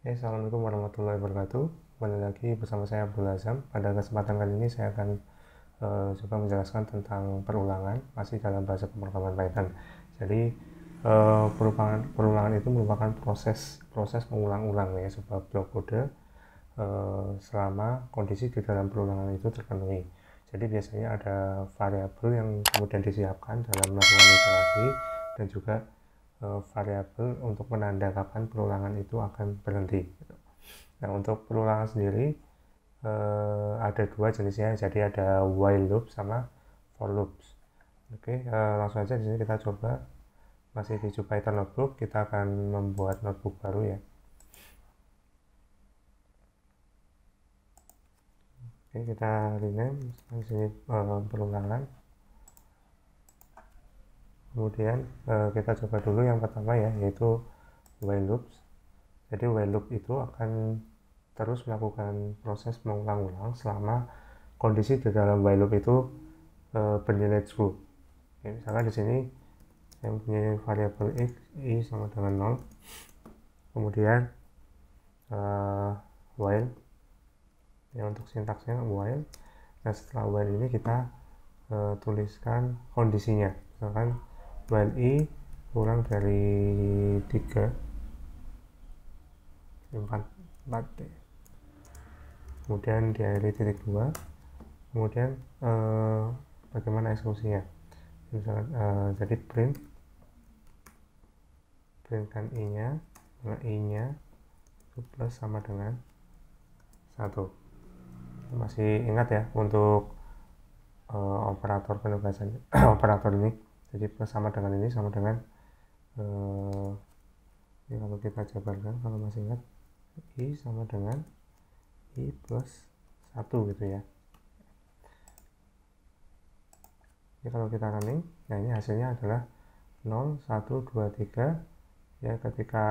Assalamualaikum warahmatullahi wabarakatuh. Kembali lagi bersama saya Abdul Azam. Pada kesempatan kali ini saya akan coba menjelaskan tentang perulangan, masih dalam bahasa pemrograman Python. Jadi perulangan itu merupakan proses mengulang-ulang ya sebuah blok kode selama kondisi di dalam perulangan itu terpenuhi. Jadi biasanya ada variabel yang kemudian disiapkan dalam melakukan iterasi dan juga variabel untuk menandakan kapan perulangan itu akan berhenti. Nah, untuk perulangan sendiri ada dua jenisnya, jadi ada while loop sama for loops. Oke, langsung aja di sini kita coba, masih di Python notebook, kita akan membuat notebook baru ya. Oke, kita rename di sini perulangan. Kemudian kita coba dulu yang pertama ya, yaitu while loops. Jadi while loop itu akan terus melakukan proses mengulang-ulang selama kondisi di dalam while loop itu bernilai true. Oke, misalkan di sini saya punya variabel x i sama dengan 0, kemudian while ya, untuk sintaksnya while. Nah, setelah while ini kita tuliskan kondisinya, misalkan while i kurang dari 3 4 kemudian diakhiri titik 2, kemudian bagaimana eksekusinya, misalkan jadi printkan i-nya, i-nya itu plus sama dengan 1. Masih ingat ya untuk operator penugasan operator ini, jadi plus sama dengan ini sama dengan ini kalau kita jabarkan, kalau masih ingat, i sama dengan i plus 1 gitu ya. Jadi kalau kita running, nah ini hasilnya adalah 0, 1, 2, 3 ya. Ketika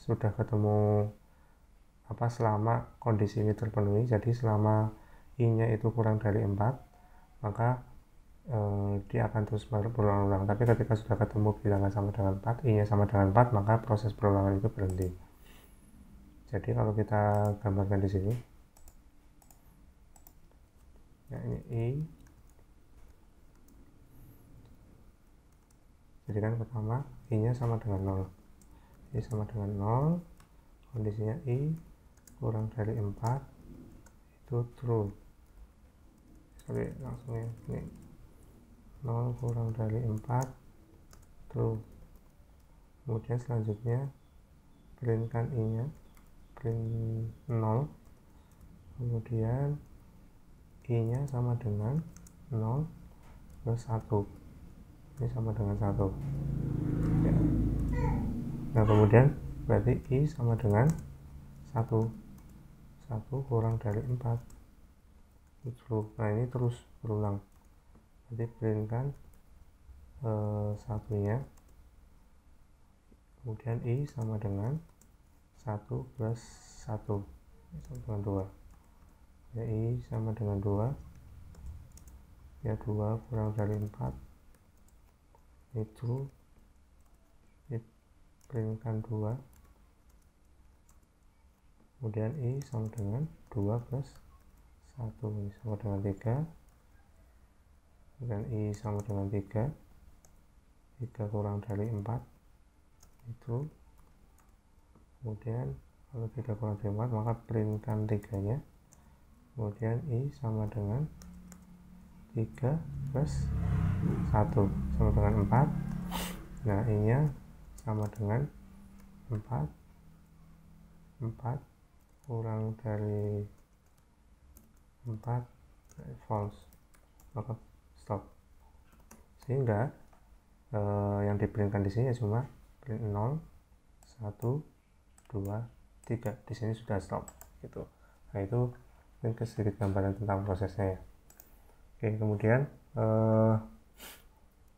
sudah ketemu selama kondisi ini terpenuhi, jadi selama i nya itu kurang dari 4, maka dia akan terus berulang-ulang. Tapi ketika sudah ketemu bilangan sama dengan 4, i nya sama dengan 4, maka proses perulangan itu berhenti. Jadi kalau kita gambarkan di sini ya, ini i, jadi kan pertama i nya sama dengan 0, i sama dengan 0, kondisinya i kurang dari 4 itu true. Oke, langsung ya, ini 0 kurang dari 4 true. Kemudian selanjutnya printkan i nya, print 0, kemudian i nya sama dengan 0 plus 1, ini sama dengan 1 ya. Nah, kemudian berarti i sama dengan 1 kurang dari 4 true. Nah, ini terus berulang, jadi printkan satunya, kemudian i sama dengan 1 plus 1 sama dengan 2 ya, i sama dengan 2 ya, 2 kurang dari 4 ini true, ini printkan 2, kemudian i sama dengan 2 plus 1 ini sama dengan 3, dan i sama dengan 3 kurang dari 4 itu. Kemudian kalau 3 kurang dari 4, maka printkan 3 nya, kemudian i sama dengan 3 plus 1 sama dengan 4. Nah, i nya sama dengan 4 kurang dari 4 false, maka stop. Sehingga yang diprintkan di sini cuma print 0, 1, 2, 3. Di sini sudah stop gitu. Nah, itu sedikit gambaran tentang prosesnya ya. Oke, kemudian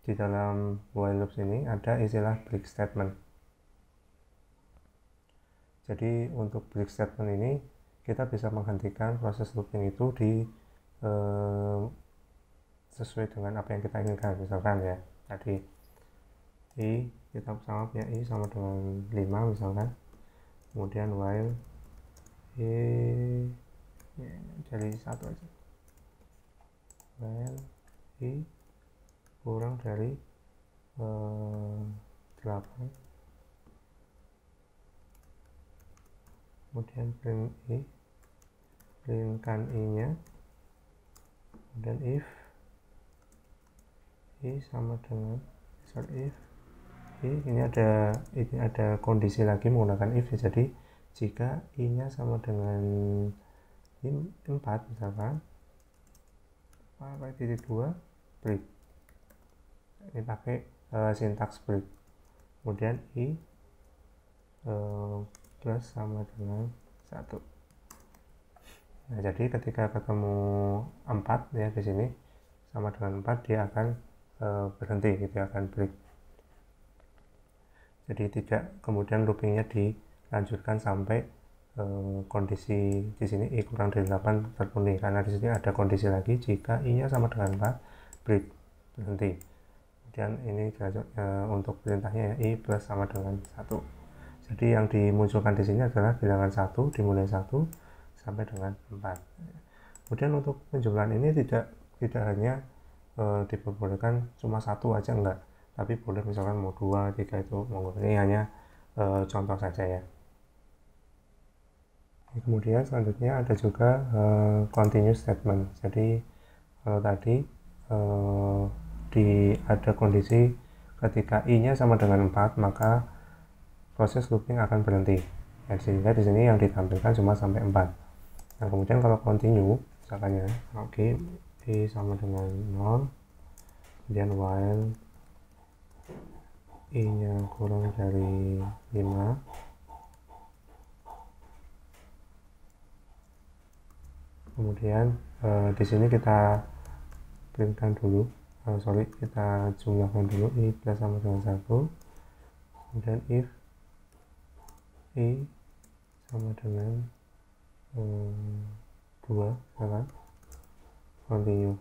di dalam while loops ini ada istilah break statement. Jadi untuk break statement ini kita bisa menghentikan proses looping itu sesuai dengan apa yang kita inginkan. Misalkan ya, tadi i kita sama punya i sama dengan 5 misalkan. kemudian while i ya, dari 1 aja, while i kurang dari 8, kemudian printkan i nya, dan if i sama dengan if ini ada kondisi lagi menggunakan if, jadi jika i nya sama dengan 4 misalkan pakai titik 2 break, ini pakai sintaks break, kemudian i plus sama dengan 1. Nah, jadi ketika ketemu 4 ya di sini sama dengan 4, dia akan berhenti gitu, akan break. Jadi tidak kemudian loopingnya dilanjutkan sampai kondisi di sini i kurang dari 8 terpenuhi, karena di sini ada kondisi lagi jika i nya sama dengan 4 break, berhenti. Kemudian ini untuk perintahnya ya, i plus sama dengan 1. Jadi yang dimunculkan di sini adalah bilangan 1 dimulai 1 sampai dengan 4. Kemudian untuk penjumlahan ini tidak hanya diperbolehkan cuma 1 aja, enggak, tapi boleh misalkan mau 2, 3 itu monggo. Ini hanya contoh saja ya. Kemudian selanjutnya ada juga continuous statement. Jadi kalau tadi ada kondisi ketika i nya sama dengan 4, maka proses looping akan berhenti ya, sehingga di sini yang ditampilkan cuma sampai 4. Nah, kemudian kalau continue misalkan ya, oke, i sama dengan 0, kemudian while i nya kurang dari 5, kemudian di sini kita printkan dulu, kita jumlahkan dulu i plus sama dengan 1, kemudian if i sama dengan 2, misalkan continue.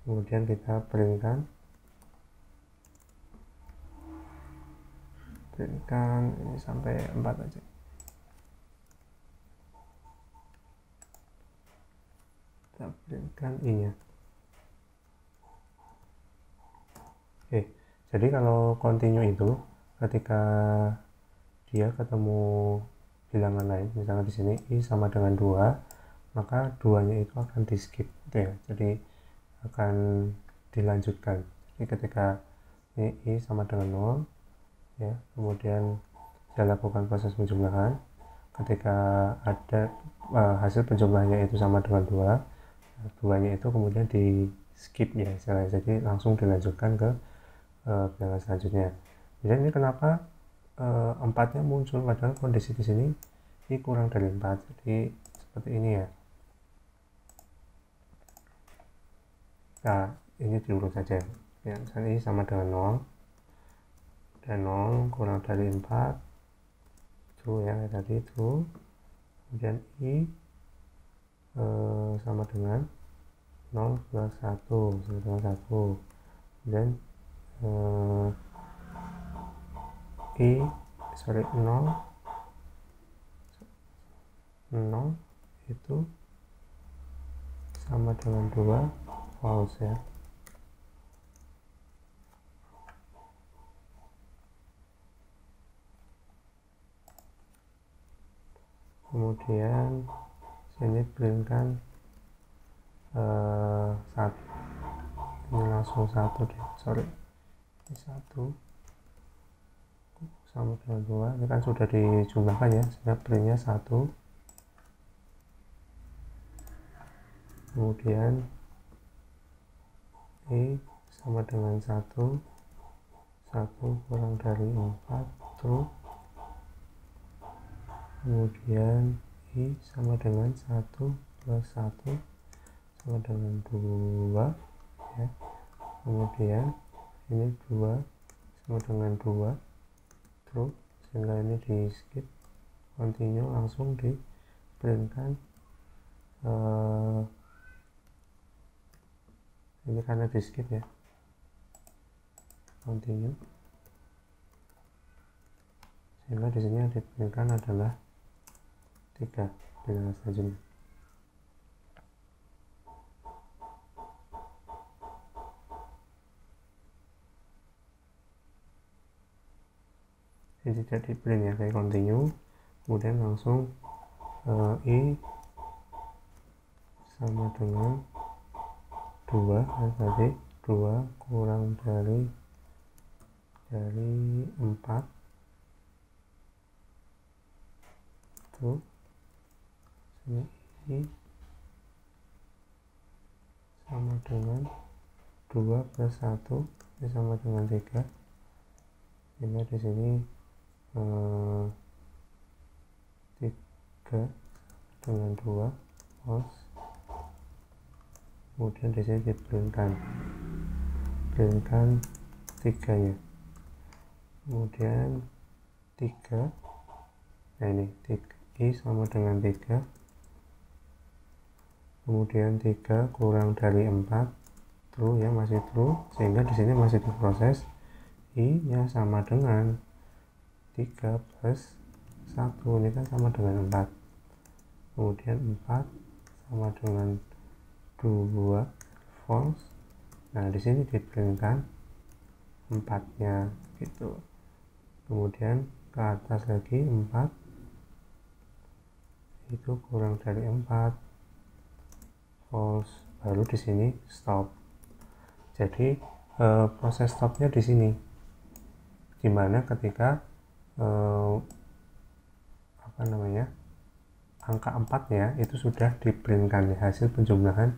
Kemudian kita printkan ini sampai 4 aja. Kita printkan i nya. Oke, jadi kalau continue itu ketika dia ketemu bilangan lain, misalnya di sini i sama dengan 2, maka 2-nya itu akan di skip gitu ya, jadi akan dilanjutkan. Jadi ketika ini i sama dengan 0 ya, kemudian saya lakukan proses penjumlahan, ketika ada hasil penjumlahannya itu sama dengan 2 nya itu kemudian di skip ya istilahnya, jadi langsung dilanjutkan ke bilangan selanjutnya. Jadi ini kenapa 4-nya muncul padahal kondisi di sini i kurang dari 4, jadi seperti ini ya. Nah, ini diurut saja ya, misalnya i sama dengan 0 dan 0 kurang dari 4 true ya, tadi true, kemudian i sama dengan 0 plus 1 sama dengan 1, dan nol itu sama dengan 2 false ya. Kemudian sini printkan 1, ini langsung 1 deh, ini 1 sama dengan 2, ini kan sudah dijumlahkan ya, sehingga printnya 1, kemudian i sama dengan 1 kurang dari 4 true, kemudian i sama dengan 1 plus 1 sama dengan 2 ya, kemudian ini 2 sama dengan 2 true, sehingga ini di skip, continue langsung di printkan ini karena di skip ya. continue, sehingga di sini yang diberikan adalah 3 dengan selanjutnya. Ini tidak di print ya, saya continue, kemudian langsung i sama dengan 2, tadi 2 kurang dari 4 itu sini i sama dengan 2 plus 1 ini sama dengan 3, sehingga di sini 3 dengan 2 false, kemudian di sini diprintkan 3 nya, kemudian 3, nah ini i sama dengan 3, kemudian 3 kurang dari 4 true ya, masih true, sehingga di sini masih diproses, i nya sama dengan 3 plus 1, ini kan sama dengan 4, kemudian 4 sama dengan 2 false. Nah di sini diprintkan 4-nya gitu, kemudian ke atas lagi 4 itu kurang dari 4 false, baru di sini stop. Jadi proses stopnya di sini, dimana ketika angka 4 ya itu sudah diprintkan hasil penjumlahan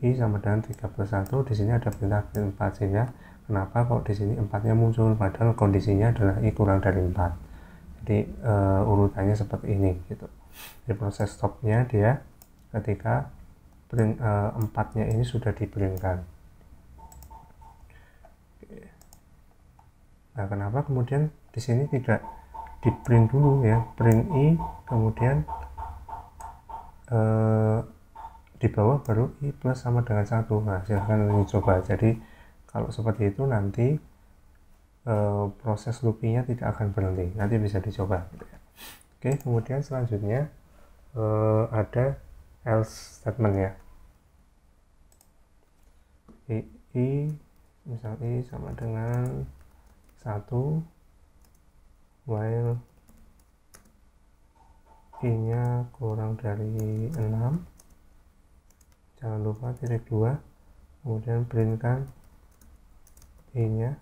i sama dengan 3 plus 1, di sini ada perintah print 4, sehingga kenapa kok di sini 4-nya muncul padahal kondisinya adalah i kurang dari 4. Jadi urutannya seperti ini gitu. Di proses stopnya dia ketika print 4-nya ini sudah diprintkan. Nah, kenapa kemudian di sini tidak di print dulu ya, print i kemudian di bawah baru i plus sama dengan 1. Nah, silahkan dicoba. Jadi kalau seperti itu nanti proses loopingnya tidak akan berhenti, nanti bisa dicoba gitu ya. Oke, kemudian selanjutnya ada else statement ya. Misal i sama dengan 1 while i nya kurang dari 6, jangan lupa titik 2, kemudian printkan i nya,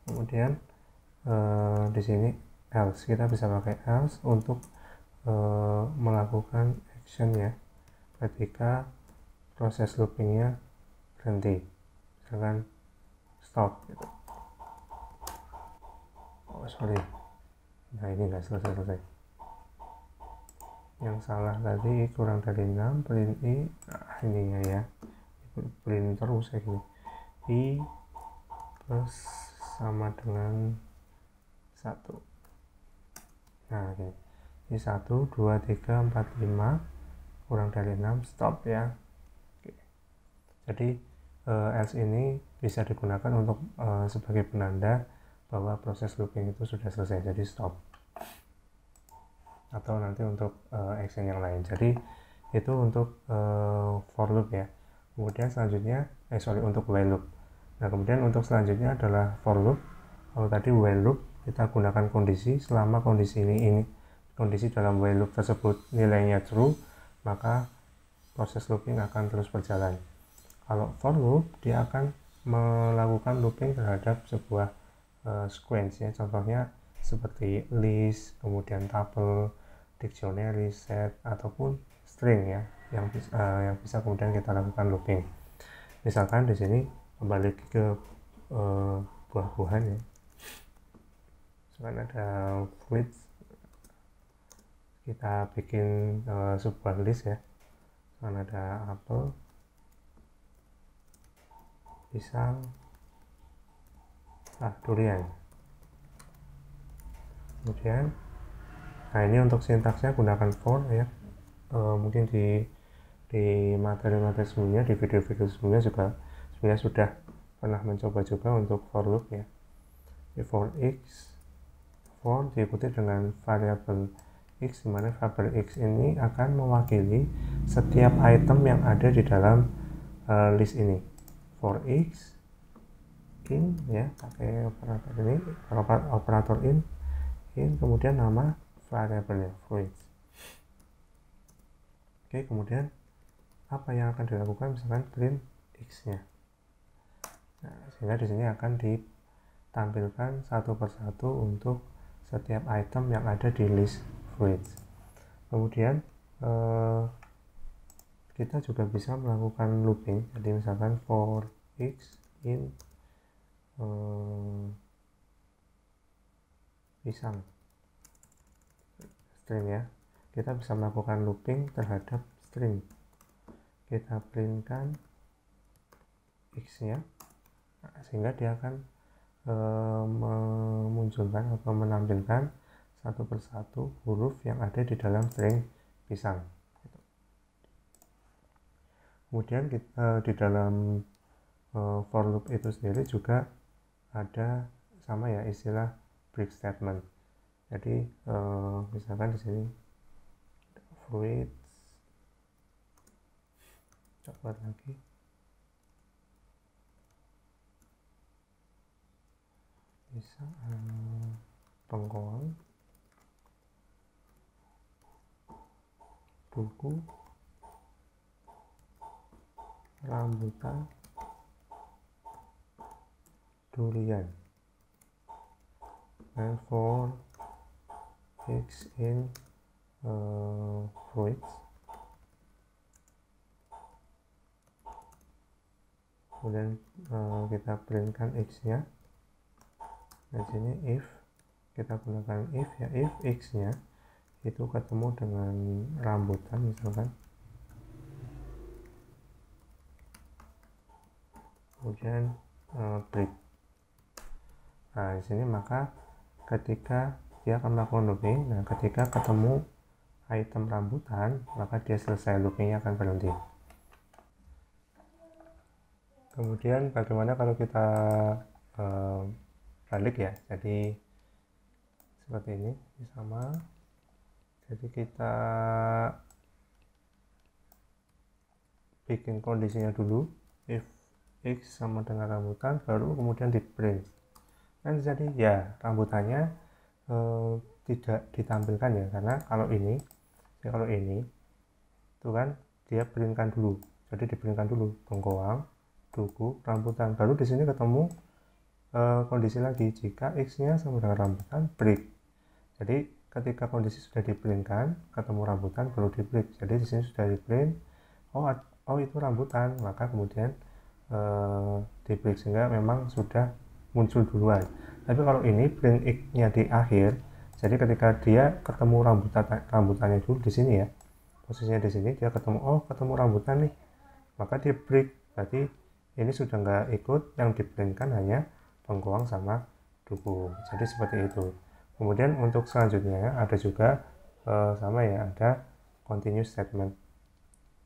kemudian di sini else, kita bisa pakai else untuk melakukan action ya ketika proses loopingnya berhenti, misalkan stop gitu. Oh sorry, nah ini nggak selesai, yang salah tadi kurang dari 6, print i, nah ininya ya, print terus kayak gini, i plus sama dengan 1, nah gini, i 1, 2, 3, 4, 5 kurang dari 6, stop ya. Oke. Jadi else ini bisa digunakan untuk sebagai penanda bahwa proses looping itu sudah selesai, jadi stop, atau nanti untuk action yang lain. Jadi itu untuk for loop ya. Kemudian selanjutnya untuk while loop. Nah kemudian untuk selanjutnya adalah for loop. Kalau tadi while loop kita gunakan kondisi, selama kondisi kondisi dalam while loop tersebut nilainya true, maka proses looping akan terus berjalan. Kalau for loop dia akan melakukan looping terhadap sebuah sequence ya, contohnya seperti list, kemudian tuple, dictionary, set, ataupun string ya, yang bisa kemudian kita lakukan looping. Misalkan di sini kembali ke buah-buahan ya, misalkan ada fruits, kita bikin sebuah list ya, misalkan ada apel, pisang, durian. Kemudian nah ini untuk sintaksnya gunakan for ya, mungkin di materi-materi sebelumnya, di video-video sebelumnya juga sebenarnya sudah pernah mencoba juga untuk for loop ya. For x, for diikuti dengan variabel x, dimana variabel x ini akan mewakili setiap item yang ada di dalam list ini. For x in ya, pakai operator ini, operator in kemudian nama variabelnya fruits. Oke, kemudian apa yang akan dilakukan, misalkan print x nya. Nah, sehingga di sini akan ditampilkan satu persatu untuk setiap item yang ada di list fruits. Kemudian kita juga bisa melakukan looping, jadi misalkan for x in pisang string ya, kita bisa melakukan looping terhadap string. Kita printkan x nya, sehingga dia akan memunculkan atau menampilkan satu persatu huruf yang ada di dalam string pisang. Kemudian di dalam for loop itu sendiri juga ada sama ya istilah break statement. Jadi misalkan di sini fruits, coba lagi, bisa bengkoang, buku, rambutan, durian. And for x in fruits, kemudian kita printkan x nya. Di sini if, kita gunakan if ya, if x nya itu ketemu dengan rambutan misalkan, kemudian break. Nah, di sini maka ketika dia akan melakukan looping, nah ketika ketemu item rambutan, maka dia selesai, loopingnya akan berhenti. Kemudian bagaimana kalau kita balik ya, jadi seperti ini sama, jadi kita bikin kondisinya dulu, if x sama dengan rambutan, baru kemudian di print. Kan jadi ya rambutannya tidak ditampilkan ya, karena kalau ini itu kan dia printkan dulu, jadi diprintkan dulu bengkoang, duku, rambutan, baru di sini ketemu kondisi lagi jika x nya sama dengan rambutan, break. Jadi ketika kondisi sudah diprintkan, ketemu rambutan, baru di break. Jadi di sini sudah di print, oh itu rambutan, maka kemudian di break, sehingga memang sudah muncul duluan. Tapi kalau ini print x nya di akhir, jadi ketika dia ketemu rambutannya dulu di sini ya, posisinya di sini dia ketemu rambutan nih, maka dia break. Berarti ini sudah nggak ikut, yang diprintkan hanya bengkoang sama duku. Jadi seperti itu. Kemudian untuk selanjutnya ada juga sama ya, ada continuous statement.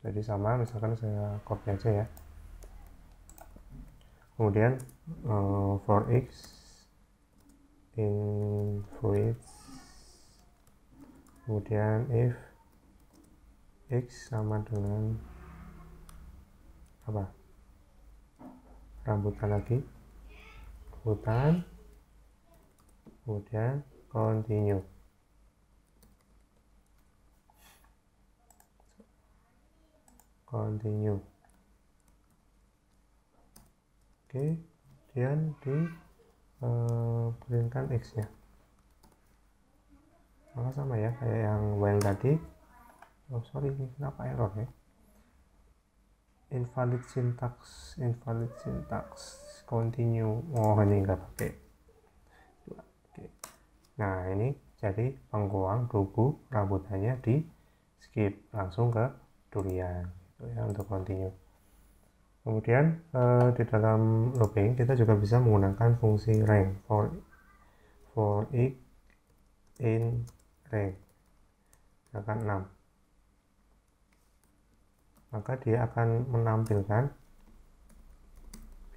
Jadi sama, misalkan saya copy aja ya. Kemudian for x in fruits, kemudian if x sama dengan apa, rambutan lagi, rambutan, kemudian continue. Oke, kemudian di printkan x nya, maka sama ya kayak yang while tadi. Sorry, ini kenapa error ya, invalid syntax, continue. Ini enggak pakai. Oke. Nah ini jadi bengkoang, duku, rambutannya di skip, langsung ke durian gitu ya untuk continue. Kemudian di dalam looping kita juga bisa menggunakan fungsi rank, for x in rank, misalkan 6, maka dia akan menampilkan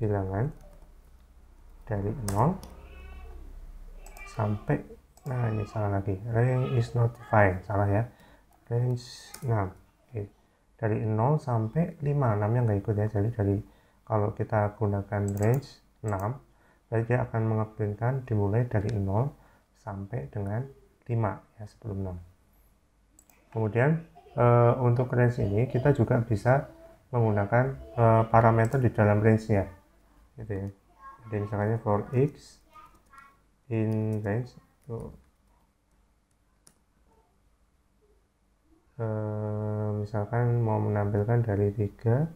bilangan dari 0 sampai, nah ini salah lagi, range is not defined, salah ya, range 6. Oke. Dari 0 sampai 5, 6 nya nggak ikut ya, jadi kalau kita gunakan range 6 berarti dia akan mengeprintkan dimulai dari 0 sampai dengan 5 ya, sebelum 6. Kemudian untuk range ini kita juga bisa menggunakan parameter di dalam range nya gitu ya. Jadi misalnya for x in range misalkan mau menampilkan dari 3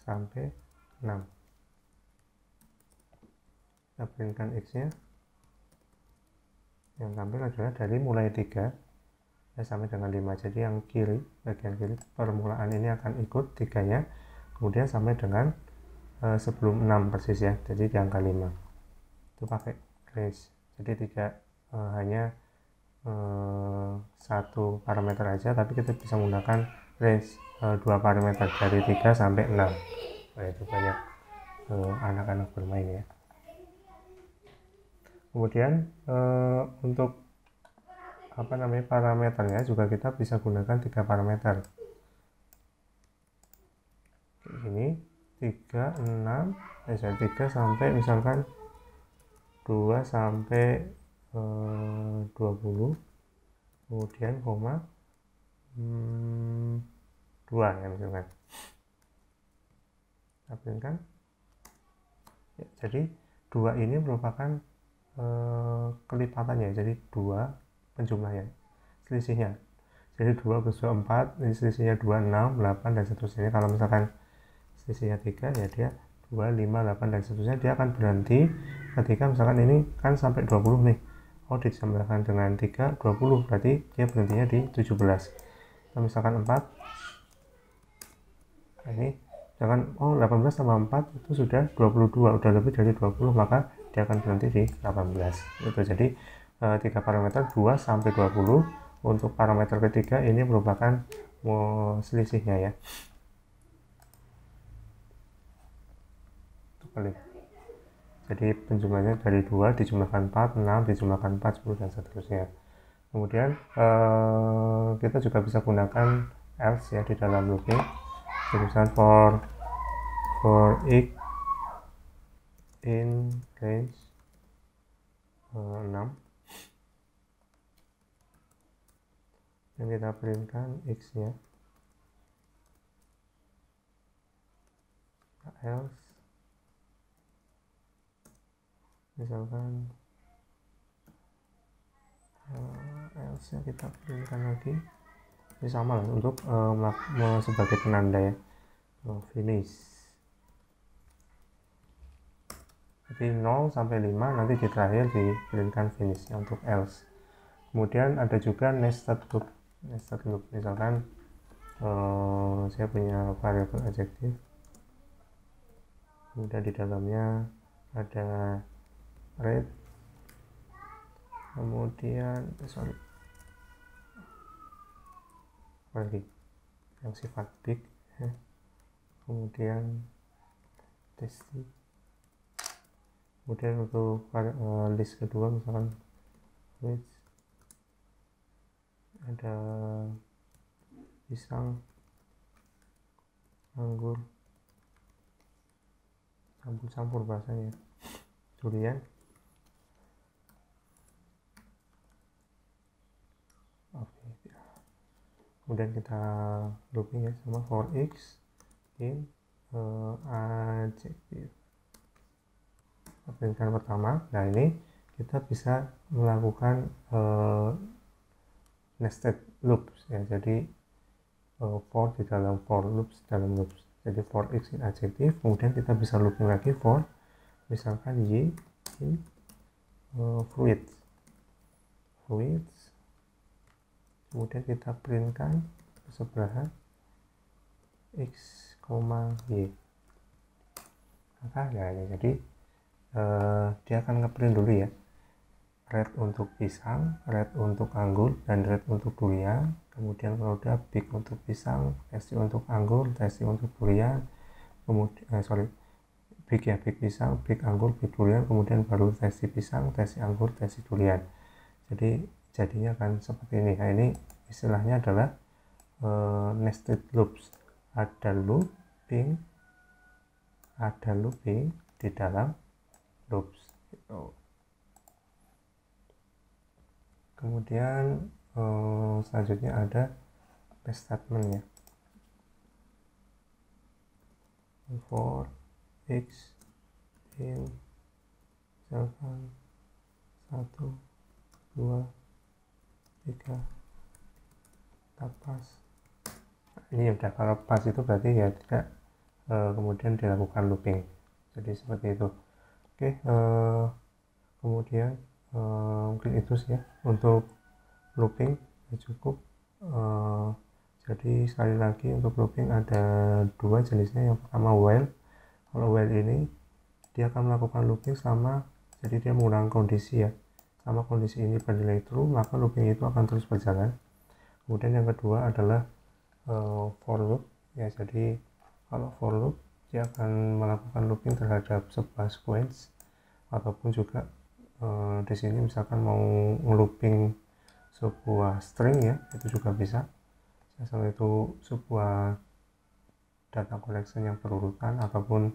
sampai 6, kita printkan x nya yang tampil adalah dari mulai 3 sampai dengan 5. Jadi yang kiri, bagian kiri permulaan ini akan ikut 3 nya, kemudian sampai dengan sebelum 6 persis ya, jadi di angka 5 itu pakai range. Jadi tidak hanya satu parameter aja, tapi kita bisa menggunakan range 2 parameter dari 3 sampai 6. Nah, itu banyak anak-anak bermain ya. Kemudian untuk parameternya juga kita bisa gunakan 3 parameter ini, 3, 6, 3 sampai misalkan 2 sampai 20, kemudian koma 2 ya misalkan, kan ya, jadi 2 ini merupakan kelipatannya, jadi 2 penjumlahnya, selisihnya, jadi 2 plus 2 4, ini selisihnya 2, 6, 8 dan seterusnya. Kalau misalkan selisihnya 3 ya dia 2, 5, 8 dan seterusnya. Dia akan berhenti ketika misalkan ini kan sampai 20 nih, ditambahkan dengan 3, 20, berarti dia berhentinya di 17. Kalau misalkan 4, nah ini misalkan 18 tambah 4 itu sudah 22, udah lebih dari 20, maka dia akan berhenti di 18 itu. Jadi 3 parameter 2 sampai 20. Untuk parameter ketiga ini merupakan selisihnya ya, itu kali. Jadi penjumlahnya dari 2 dijumlahkan 4, 6 dijumlahkan 4, 10 dan seterusnya. Kemudian kita juga bisa gunakan else ya di dalam looping. Jadi misalnya for x in range 6, yang kita printkan x nya, else misalkan else nya kita printkan lagi, ini sama lah untuk sebagai penanda ya, finish. Jadi 0 sampai 5 nanti di terakhir di printkan finish ya, untuk else. Kemudian ada juga nested loop. Misalkan saya punya variabel adjektif, kemudian di dalamnya ada rate, kemudian lagi yang sifat big ya. Kemudian testing. Kemudian untuk list kedua misalkan which ada pisang, anggur, campur bahasanya, durian. Oke. Kemudian kita looping ya sama for x in adjective. Printkan pertama. Nah ini kita bisa melakukan nested loops ya, jadi for di dalam for, loops dalam loops. Jadi for x in adjective, kemudian kita bisa looping lagi for misalkan y in fruits, kemudian kita printkan sebelahan x, y. Maka ya, jadi dia akan ngeprint dulu ya, red untuk pisang, red untuk anggur, dan red untuk durian. Kemudian kalau udah big untuk pisang, testy untuk anggur, testy untuk durian, kemudian big ya, big pisang, big anggur, big durian, kemudian baru tasty pisang, tasty anggur, tasty durian. Jadi jadinya kan seperti ini. Nah, ini istilahnya adalah nested loops. Ada looping di dalam loops gitu. Kemudian selanjutnya ada test statement ya, for x in 7 1 2 3 kita pas. Ini udah, kalau pas itu berarti ya tidak kemudian dilakukan looping, jadi seperti itu. Oke, kemudian mungkin itu sih ya untuk looping ya, cukup. Jadi sekali lagi untuk looping ada dua jenisnya. Yang pertama while. Kalau while ini dia akan melakukan looping sama, jadi dia menggunakan kondisi ya, sama kondisi ini bernilai true, maka looping itu akan terus berjalan. Kemudian yang kedua adalah for loop ya, jadi kalau for loop dia akan melakukan looping terhadap sebuah sequence, ataupun juga di sini misalkan mau looping sebuah string ya, itu juga bisa. Asal itu sebuah data collection yang berurutan ataupun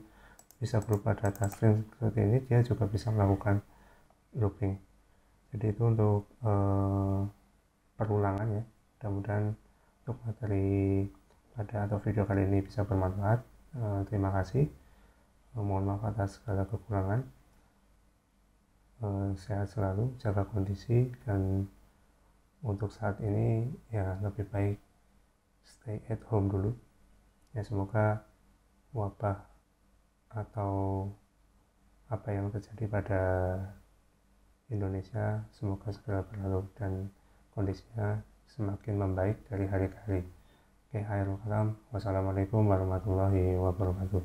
bisa berupa data string seperti ini, dia juga bisa melakukan looping. Jadi itu untuk perulangan ya. Mudah-mudahan untuk materi pada atau video kali ini bisa bermanfaat. Terima kasih. Mohon maaf atas segala kekurangan. Sehat selalu, jaga kondisi, dan untuk saat ini ya lebih baik stay at home dulu ya. Semoga wabah atau apa yang terjadi pada Indonesia semoga segera berlalu dan kondisinya semakin membaik dari hari ke hari. Oke, akhirul kalam. Wassalamualaikum warahmatullahi wabarakatuh.